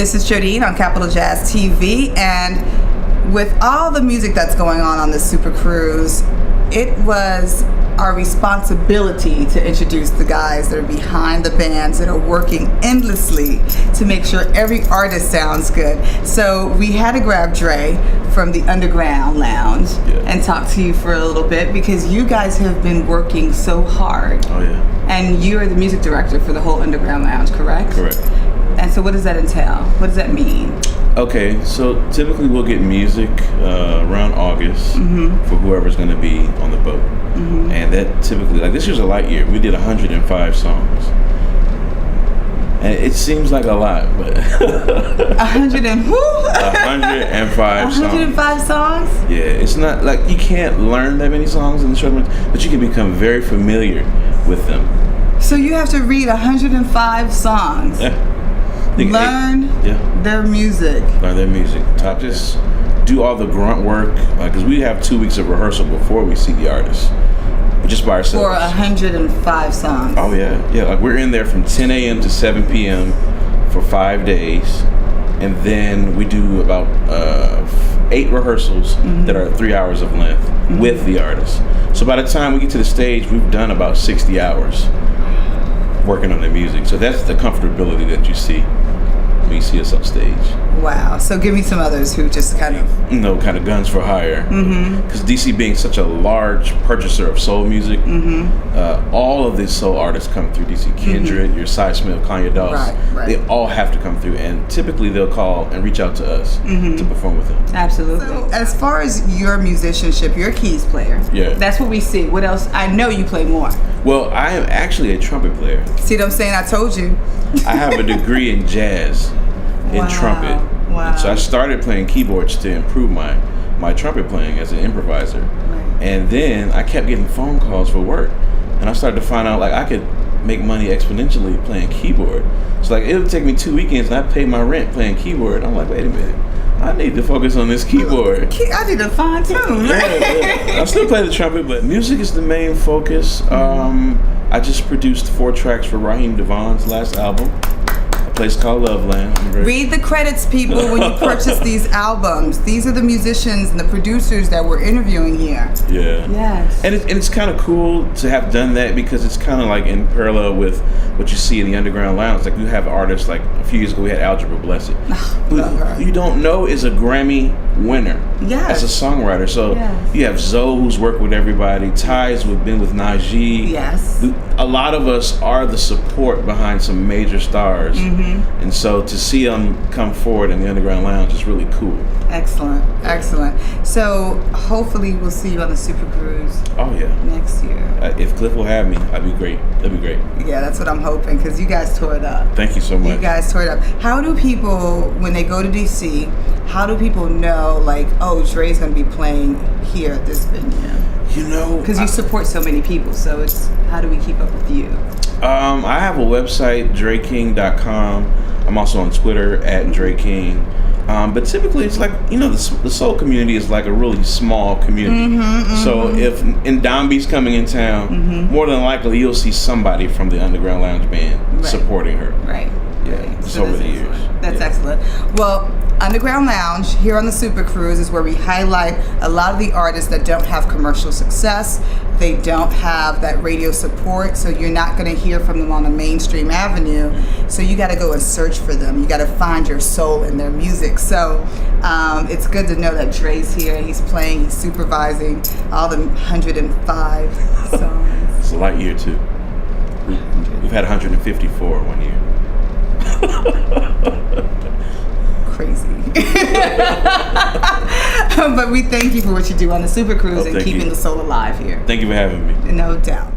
This is Jodine on Capital Jazz TV, and with all the music that's going on this Super Cruise, it was our responsibility to introduce the guys that are behind the bands that are working endlessly to make sure every artist sounds good. So we had to grab Dre from the Underground Lounge and talk to you for a little bit, because you guys have been working so hard. Oh yeah. And you are the music director for the whole Underground Lounge, correct? Correct. And so what does that entail? What does that mean? Okay, so typically we'll get music around August for whoever's going to be on the boat. And that typically, like this year's a light year. We did 105 songs. And it seems like a lot, but 100 and who? 105 songs. 105 songs? Yeah, it's not like you can't learn that many songs in the short, but you can become very familiar with them. So you have to read 105 songs. Yeah. Learn their music. Learn their music. Just do all the grunt work, because we have 2 weeks of rehearsal before we see the artist, just by ourselves. For 105 songs. Oh yeah. Like we're in there from 10 a.m. to 7 p.m. for 5 days, and then we do about 8 rehearsals that are 3 hours of length with the artist. So by the time we get to the stage, we've done about 60 hours working on the music. So that's the comfortability that you see when you see us on stage. Wow. So give me some others who just kind of... kind of guns for hire. Because DC being such a large purchaser of soul music, all of these soul artists come through DC. Kindred, your Cy Smith, Kanye Doss, they all have to come through. And typically they'll call and reach out to us to perform with them. Absolutely. So, as far as your musicianship, you're a keys player. Yeah. That's what we see. What else? I know you play more. Well, I am actually a trumpet player. See what I'm saying? I told you. I have a degree in jazz, in trumpet. Wow. And so I started playing keyboards to improve my trumpet playing as an improviser. And then I kept getting phone calls for work. And I started to find out like I could make money exponentially playing keyboard. So like it would take me 2 weekends and I paid my rent playing keyboard. I'm like, wait a minute. I need to focus on this keyboard. I need to fine tune. I still play the trumpet, but music is the main focus. I just produced 4 tracks for Raheem Devon's last album, a place called Loveland. Read the credits, people, when you purchase these albums. These are the musicians and the producers that we're interviewing here. Yeah. Yes. And it's kind of cool to have done that, because it's kind of like in parallel with what you see in the Underground Lounge. Like you have artists, like a few years ago we had Algebra Blessed, who you don't know is a Grammy winner as a songwriter. So you have Zoe, who's worked with everybody. Ty's been with Najee. Yes. A lot of us are the support behind some major stars. And so to see them come forward in the Underground Lounge is really cool. Excellent. Excellent. So hopefully we'll see you on the Super Cruise. Oh yeah. Next year. If Cliff will have me, I'd be great. That'd be great. Yeah, that's what I'm hoping, because you guys tore it up. Thank you so much. You guys tore it up. How do people, when they go to DC, how do people know, like, oh, Dre's going to be playing here at this venue? You know, because you support so many people, so it's how do we keep up with you? I have a website, DEANDRE2Q. I'm also on Twitter at DreKing. But typically it's like, the soul community is like a really small community. So if Ndombi's coming in town, more than likely you'll see somebody from the Underground Lounge band supporting her. Yeah, just over the years. That's excellent. Well, Underground Lounge here on the Super Cruise is where we highlight a lot of the artists that don't have commercial success. They don't have that radio support, so you're not going to hear from them on a mainstream avenue. So you got to go and search for them. You got to find your soul in their music. So it's good to know that Dre's here. He's playing, he's supervising all the 105 songs. It's a light year too. We've had 154 one year. Crazy. But we thank you for what you do on the Super Cruise and keeping the soul alive here. Thank you for having me. No doubt.